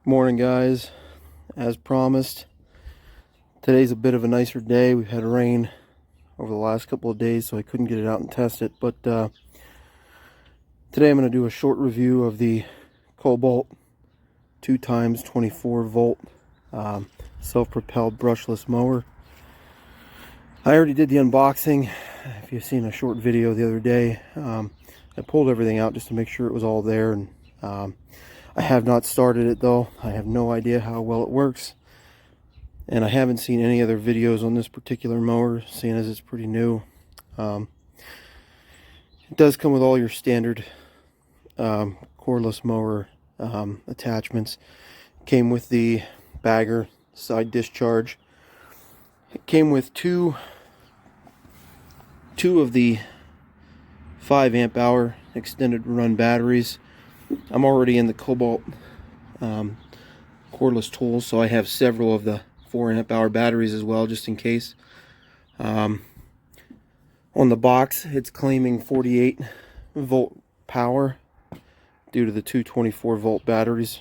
Morning, guys. As promised, today's a bit of a nicer day. We've had rain over the last couple of days, so I couldn't get it out and test it. But today I'm going to do a short review of the Kobalt 2x 24 volt self-propelled brushless mower. I already did the unboxing. If you've seen a short video the other day, I pulled everything out just to make sure it was all there, and I have not started it though. I have no idea how well it works, and I haven't seen any other videos on this particular mower, seeing as it's pretty new. It does come with all your standard cordless mower attachments. It came with the bagger, side discharge. It came with two of the 5 amp hour extended run batteries. I'm already in the Kobalt cordless tools, so I have several of the 4 amp hour batteries as well, just in case. On the box, it's claiming 48 volt power due to the two 24 volt batteries,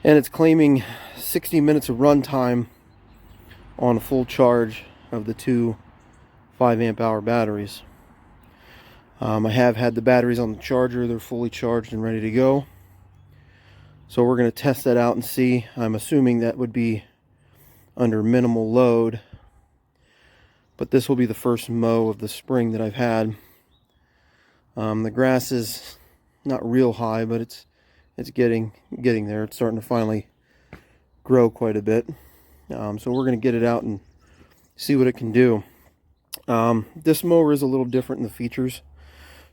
and it's claiming 60 minutes of run time on a full charge of the two 5 amp hour batteries. I have had the batteries on the charger. They're fully charged and ready to go. So we're going to test that out and see. I'm assuming that would be under minimal load. But this will be the first mow of the spring that I've had. The grass is not real high, but it's getting there. It's starting to finally grow quite a bit. So we're going to get it out and see what it can do. This mower is a little different in the features.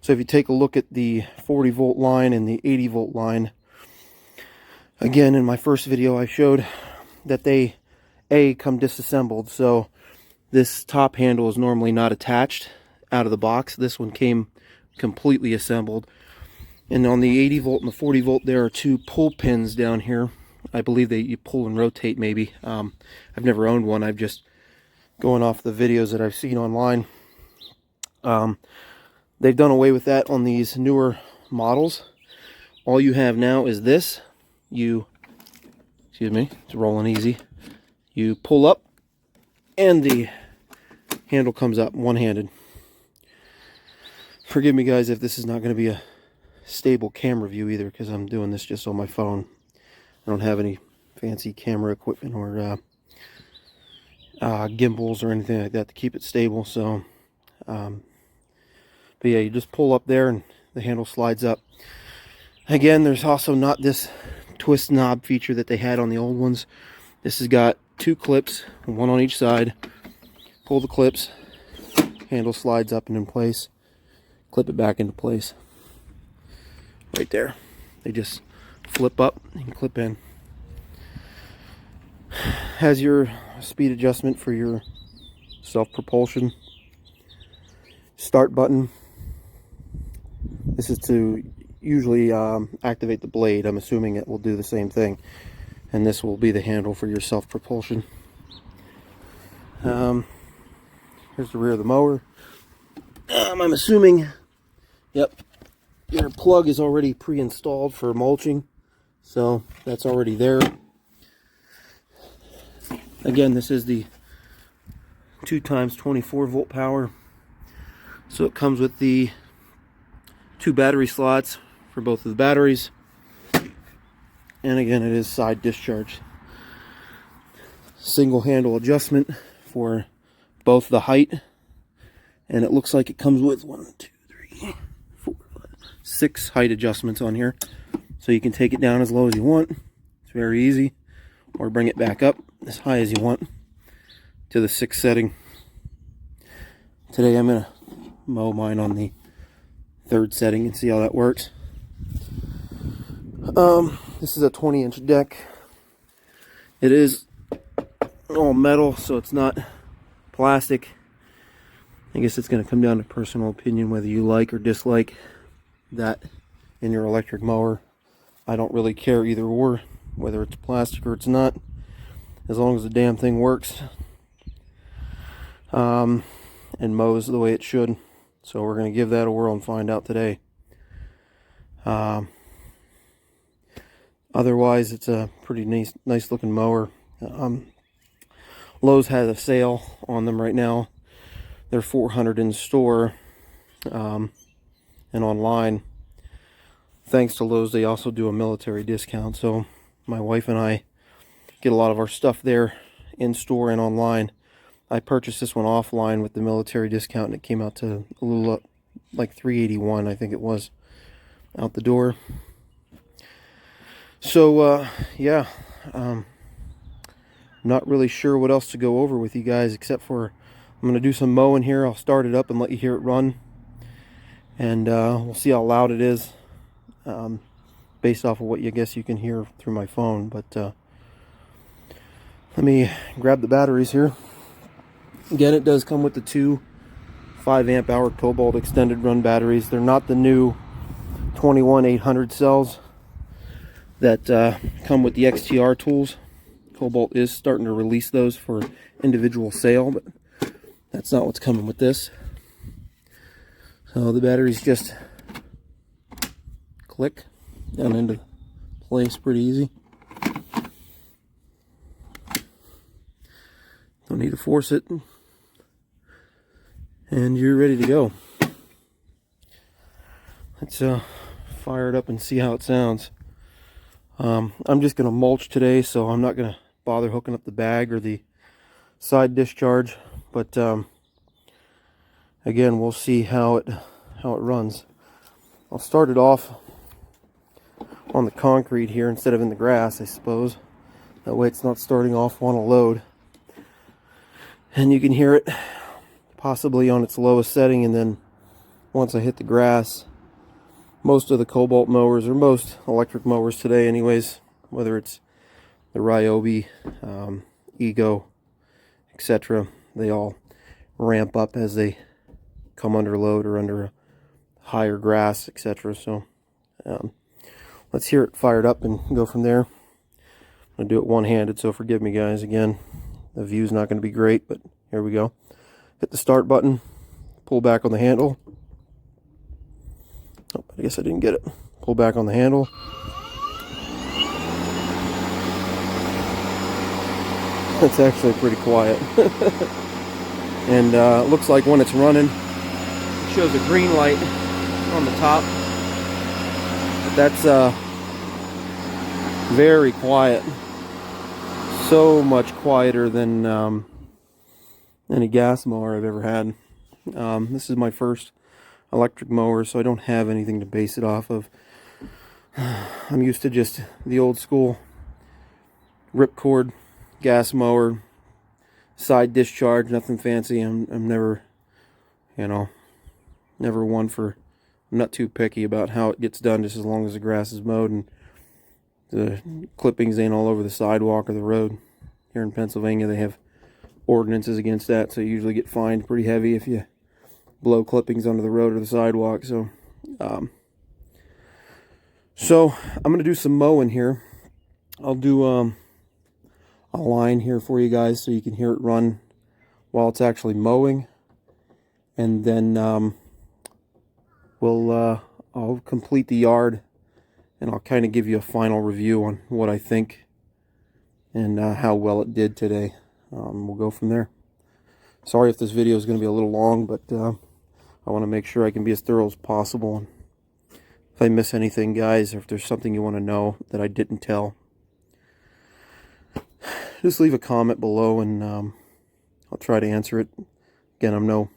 So if you take a look at the 40 volt line and the 80 volt line, again, in my first video I showed that they come disassembled. So this top handle is normally not attached out of the box. This one came completely assembled. And on the 80 volt and the 40 volt, there are two pull pins down here. I believe you pull and rotate maybe. I've never owned one. I've just going off the videos that I've seen online. They've done away with that on these newer models. All you have now is this. Excuse me, it's rolling easy. You pull up and the handle comes up one-handed. Forgive me, guys, if this is not going to be a stable camera view either, because I'm doing this just on my phone. I don't have any fancy camera equipment or gimbals or anything like that to keep it stable. So but yeah, you just pull up there and the handle slides up. Again, there's also not this twist knob feature that they had on the old ones. This has got two clips, one on each side. Pull the clips, handle slides up and in place. Clip it back into place. Right there. They just flip up and clip in. Has your speed adjustment for your self-propulsion. Start button. This is to usually activate the blade. I'm assuming it will do the same thing. And this will be the handle for your self-propulsion. Here's the rear of the mower. I'm assuming, yep, your plug is already pre-installed for mulching. So that's already there. Again, this is the 2x 24 volt power. So it comes with the two battery slots for both of the batteries. And again, it is side discharge. Single handle adjustment for both the height. And it looks like it comes with 6 height adjustments on here. So you can take it down as low as you want. It's very easy. Or bring it back up as high as you want to the 6th setting. Today I'm going to mow mine on the 3rd setting and see how that works. This is a 20-inch deck. It is all metal, so it's not plastic. I guess it's going to come down to personal opinion whether you like or dislike that in your electric mower. I don't really care either or, whether it's plastic or it's not, as long as the damn thing works and mows the way it should. So we're going to give that a whirl and find out today. Otherwise, it's a pretty nice looking mower. Lowe's has a sale on them right now. They're $400 in store and online. Thanks to Lowe's, they also do a military discount. So my wife and I get a lot of our stuff there in store and online. I purchased this one offline with the military discount, and it came out to a little like $381, I think it was, out the door. So yeah, not really sure what else to go over with you guys, except for I'm going to do some mowing here. I'll start it up and let you hear it run, and we'll see how loud it is, based off of what you guess you can hear through my phone. But let me grab the batteries here. Again, it does come with the two 5 amp hour Kobalt extended run batteries. They're not the new 21-800 cells that come with the XTR tools. Kobalt is starting to release those for individual sale, but that's not what's coming with this. So the batteries just click down into place pretty easy. Don't need to force it. And you're ready to go. Let's fire it up and see how it sounds. I'm just going to mulch today, so I'm not going to bother hooking up the bag or the side discharge. But again, we'll see how it runs. I'll start it off on the concrete here instead of in the grass, I suppose. That way it's not starting off on a load. And you can hear it possibly on its lowest setting, and then once I hit the grass, most of the Kobalt mowers, or most electric mowers today anyways, whether it's the Ryobi, Ego, etc., they all ramp up as they come under load or under higher grass, etc. So let's hear it fired up and go from there. I'm going to do it one-handed, so forgive me guys. Again, the view's not going to be great, but here we go. Hit the start button, pull back on the handle. Oh, I guess I didn't get it. Pull back on the handle. It's actually pretty quiet. And it looks like when it's running, it shows a green light on the top. But that's very quiet. So much quieter than any gas mower I've ever had. This is my first electric mower, so I don't have anything to base it off of. I'm used to just the old school ripcord gas mower, side discharge, nothing fancy. I'm never, never one for, I'm not too picky about how it gets done, just as long as the grass is mowed and the clippings ain't all over the sidewalk or the road. Here in Pennsylvania, they have ordinances against that, so you usually get fined pretty heavy if you blow clippings onto the road or the sidewalk. So I'm going to do some mowing here. I'll do a line here for you guys so you can hear it run while it's actually mowing, and then I'll complete the yard, and I'll kind of give you a final review on what I think and how well it did today. We'll go from there. Sorry if this video is going to be a little long, but I want to make sure I can be as thorough as possible. And if I miss anything, guys, or if there's something you want to know that I didn't tell, just leave a comment below, and I'll try to answer it. Again, I'm no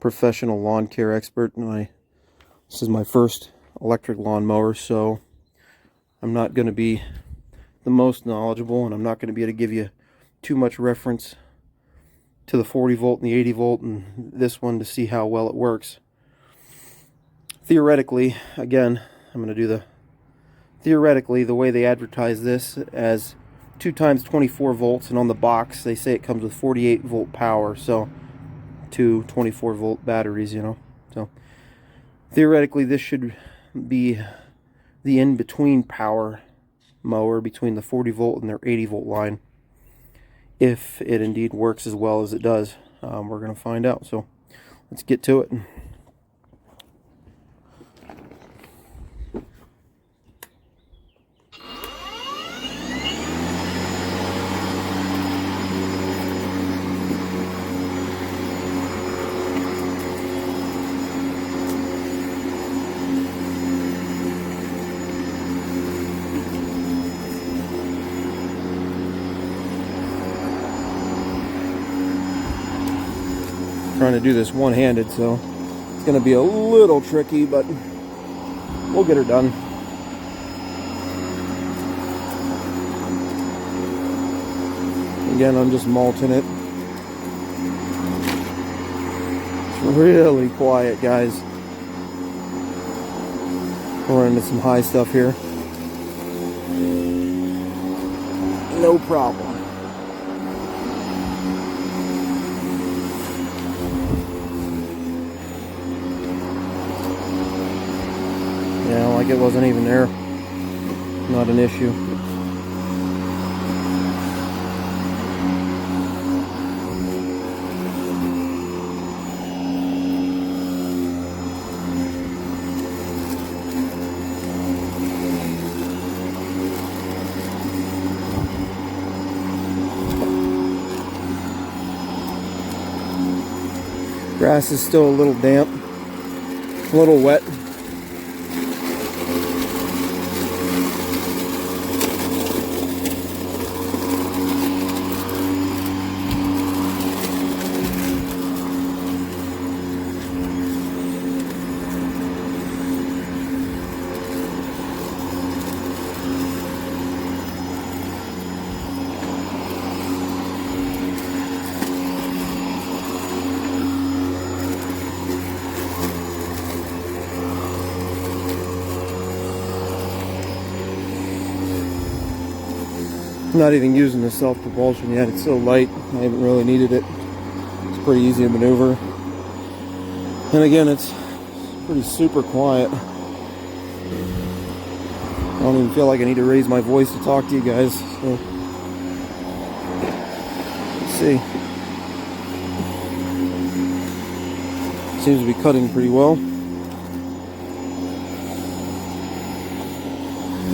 professional lawn care expert, and this is my first electric lawnmower, so I'm not going to be the most knowledgeable, and I'm not going to be able to give you too much reference to the 40 volt and the 80 volt and this one to see how well it works. Theoretically, again, I'm going to do theoretically, the way they advertise this as 2 times 24 volts, and on the box they say it comes with 48 volt power, so 2 24 volt batteries, so theoretically this should be the in-between power mower between the 40 volt and their 80 volt line, if it indeed works as well as it does. We're going to find out, so let's get to it. trying to do this one-handed, so it's going to be a little tricky, but we'll get her done. Again, I'm just mulching it. It's really quiet, guys. We're into some high stuff here. No problem. Yeah, like it wasn't even there. Not an issue. Grass is still a little damp, a little wet. I'm not even using the self-propulsion yet. It's so light, I haven't really needed it. It's pretty easy to maneuver. And again, it's pretty super quiet. I don't even feel like I need to raise my voice to talk to you guys. So, let's see. Seems to be cutting pretty well.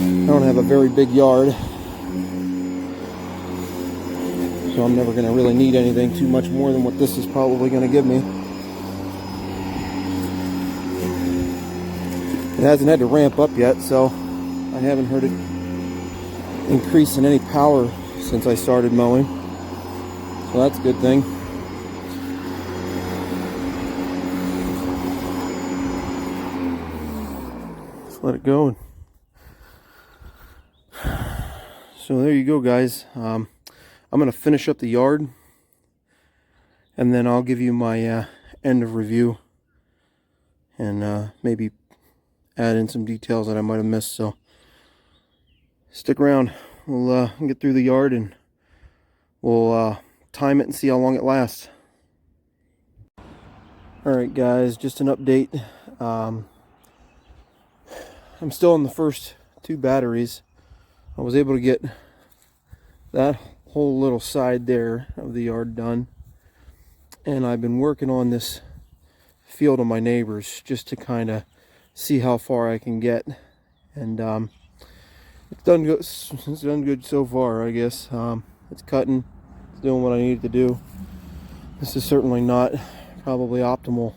I don't have a very big yard, so I'm never going to really need anything too much more than what this is probably going to give me. It hasn't had to ramp up yet, so I haven't heard it increase in any power since I started mowing. So that's a good thing. Just let it go. So there you go, guys. I'm going to finish up the yard, and then I'll give you my end of review, and maybe add in some details that I might have missed. So stick around. We'll get through the yard, and we'll time it and see how long it lasts. Alright guys, just an update. I'm still on the first 2 batteries. I was able to get that whole little side there of the yard done, and I've been working on this field of my neighbors just to kind of see how far I can get, and it's done good. It's done good so far, I guess. It's cutting, it's doing what I need to do. This is certainly not probably optimal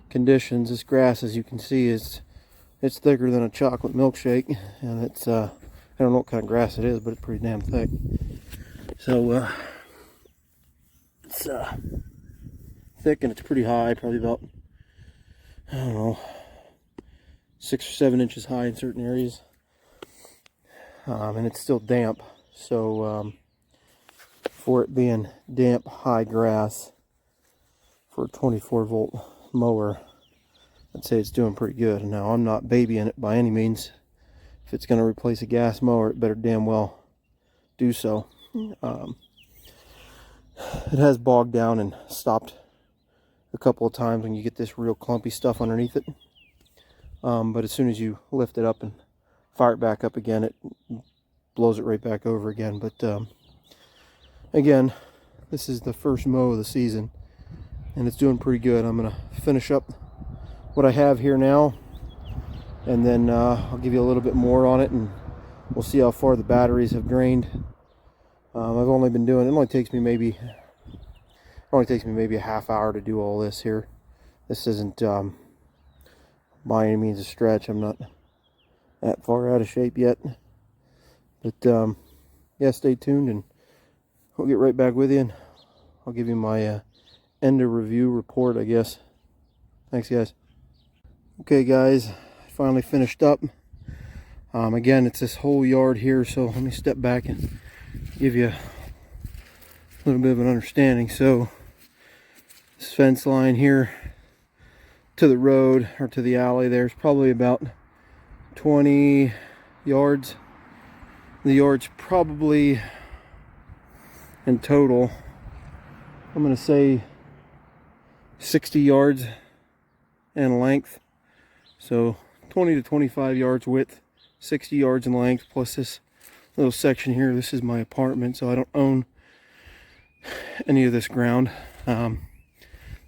conditions. This grass, as you can see, it's thicker than a chocolate milkshake, and it's I don't know what kind of grass it is, but it's pretty damn thick. So it's thick, and it's pretty high, probably about, I don't know, 6 or 7 inches high in certain areas, and it's still damp. So for it being damp, high grass for a 24-volt mower, I'd say it's doing pretty good. Now, I'm not babying it by any means. If it's going to replace a gas mower, it better damn well do so. It has bogged down and stopped a couple of times when you get this real clumpy stuff underneath it. But as soon as you lift it up and fire it back up again, it blows it right back over again. But again, this is the first mow of the season, and it's doing pretty good. I'm going to finish up what I have here now, and then I'll give you a little bit more on it, and we'll see how far the batteries have drained. I've only been doing, it only takes me maybe a half hour to do all this here. This isn't by any means a stretch. I'm not that far out of shape yet, but yeah, stay tuned, and I'll get right back with you, and I'll give you my end a review report, I guess. Thanks, guys. Okay, guys, I finally finished up. Again, it's this whole yard here, so let me step back and give you a little bit of an understanding. So this fence line here to the road, or to the alley, there's probably about 20 yards. The yard's probably, in total, I'm going to say 60 yards in length. So 20 to 25 yards width, 60 yards in length, plus this little section here. This is my apartment, so I don't own any of this ground.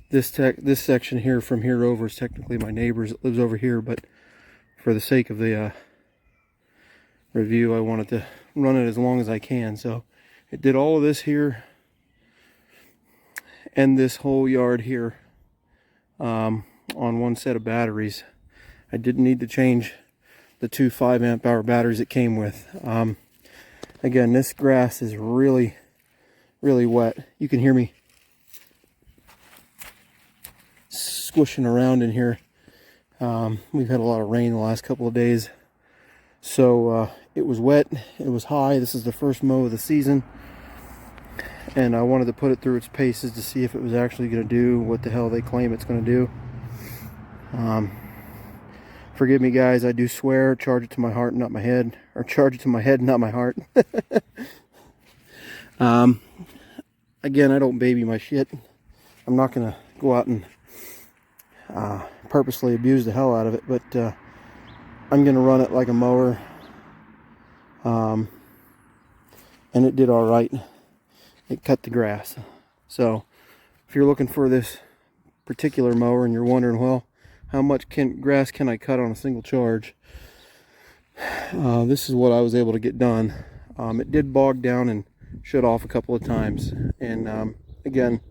This section here from here over is technically my neighbor's that lives over here, but for the sake of the review, I wanted to run it as long as I can. So it did all of this here and this whole yard here on one set of batteries. I didn't need to change the two 5 amp hour batteries it came with. Again, this grass is really wet. You can hear me squishing around in here. We've had a lot of rain the last couple of days, so it was wet, it was high. This is the first mow of the season, and I wanted to put it through its paces to see if it was actually going to do what the hell they claim it's going to do. Forgive me, guys, I do swear. Charge it to my heart, not my head, or charge it to my head, not my heart. Again, I don't baby my shit. I'm not going to go out and purposely abuse the hell out of it, but I'm going to run it like a mower. And it did all right. It cut the grass. So if you're looking for this particular mower and you're wondering, well, how much grass can I cut on a single charge? This is what I was able to get done. It did bog down and shut off a couple of times. And again,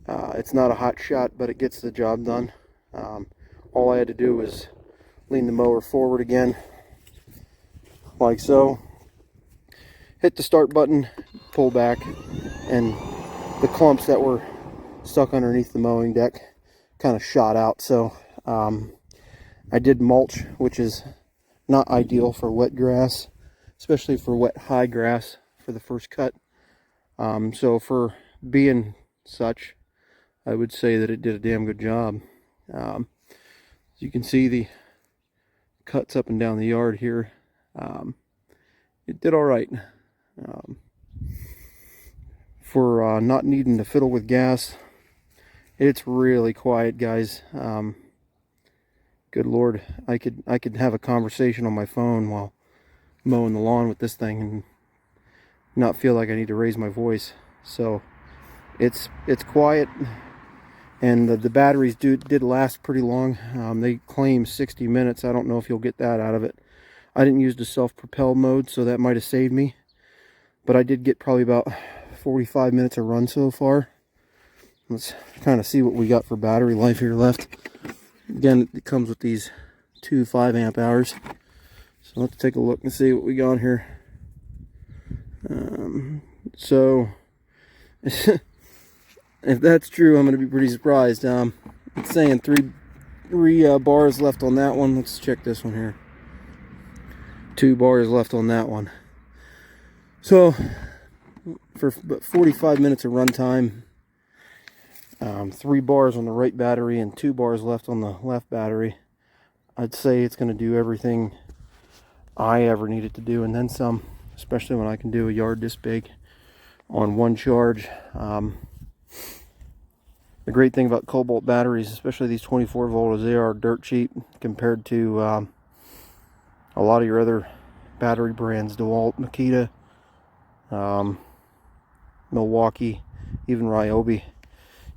it's not a hot shot, but it gets the job done. All I had to do was lean the mower forward again, like so. Hit the start button, pull back, and the clumps that were stuck underneath the mowing deck kind of shot out. So I did mulch, which is not ideal for wet grass, especially for wet high grass for the first cut. So for being such, I would say that it did a damn good job. As you can see the cuts up and down the yard here. It did all right. For not needing to fiddle with gas, it's really quiet, guys. Good Lord, I could have a conversation on my phone while mowing the lawn with this thing and not feel like I need to raise my voice. So it's quiet, and the batteries did last pretty long. They claim 60 minutes. I don't know if you'll get that out of it. I didn't use the self-propel mode, so that might have saved me, but I did get probably about 45 minutes of run so far. Let's kind of see what we got for battery life here left. Again, it comes with these two 5 amp hours. So let's take a look and see what we got here. So if that's true, I'm going to be pretty surprised. It's saying three bars left on that one. Let's check this one here. 2 bars left on that one. So for 45 minutes of run time, 3 bars on the right battery and 2 bars left on the left battery, I'd say it's going to do everything I ever needed to do, and then some, especially when I can do a yard this big on one charge. The great thing about Kobalt batteries, especially these 24 volt, is they are dirt cheap compared to a lot of your other battery brands, DeWalt, Makita, Milwaukee, even Ryobi.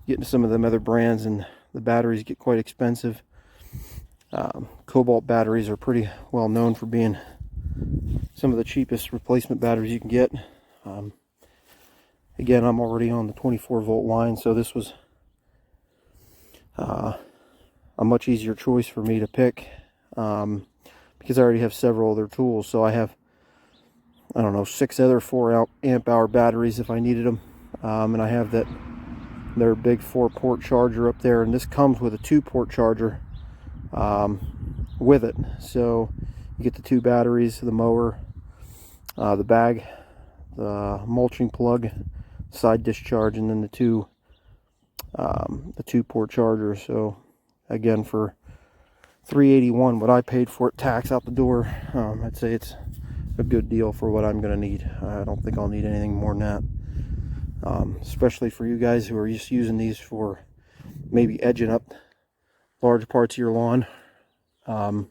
Get into some of them other brands and the batteries get quite expensive. Kobalt batteries are pretty well known for being some of the cheapest replacement batteries you can get. Again, I'm already on the 24 volt line, so this was a much easier choice for me to pick, because I already have several other tools. So I have, I don't know, 6 other 4 amp hour batteries if I needed them. and I have their big 4-port charger up there, and this comes with a 2-port charger with it. So you get the 2 batteries, the mower, the bag, the mulching plug, side discharge, and then the 2-port charger. So again, for $381, what I paid for it, tax out the door, I'd say it's a good deal for what I'm going to need. I don't think I'll need anything more than that. Especially for you guys who are just using these for maybe edging up large parts of your lawn, and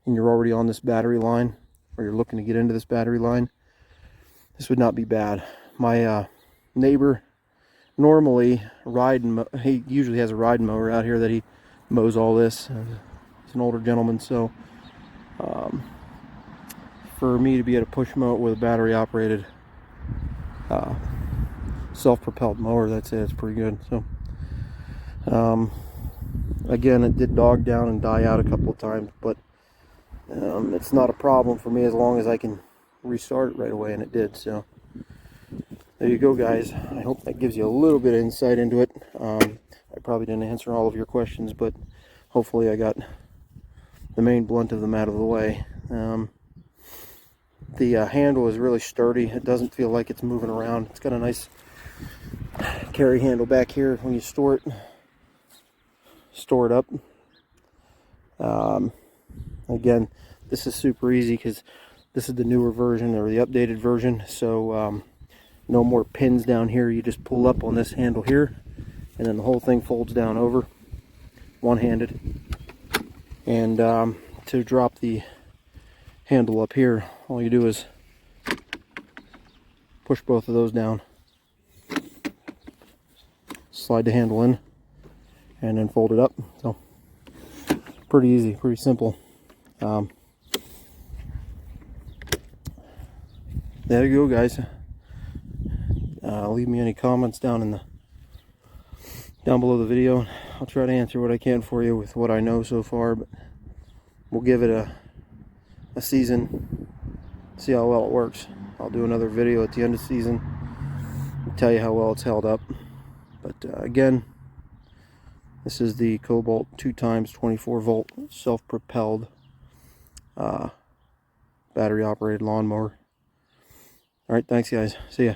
you're already on this battery line, or you're looking to get into this battery line. This would not be bad. My neighbor normally he usually has a ride mower out here that he mows all this. He's an older gentleman, so for me to be able to push mow it with a battery operated self-propelled mower, that's it. It's pretty good. So again, it did dog down and die out a couple of times, but it's not a problem for me as long as I can restart it right away, and it did. So there you go, guys. I hope that gives you a little bit of insight into it. I probably didn't answer all of your questions, but hopefully I got the main blunt of them out of the way. The handle is really sturdy. It doesn't feel like it's moving around. It's got a nice carry handle back here when you store it up. Again, this is super easy because this is the newer version, or the updated version. So no more pins down here. You just pull up on this handle here, and then the whole thing folds down over, one-handed. And to drop the handle up here, all you do is push both of those down, slide the handle in, and then fold it up. So pretty easy, pretty simple. There you go, guys. Leave me any comments down below the video. I'll try to answer what I can for you with what I know so far, but we'll give it a season, see how well it works. I'll do another video at the end of the season and tell you how well it's held up. But again, this is the Kobalt 2x 24-volt self-propelled battery operated lawnmower. Alright, thanks guys. See ya.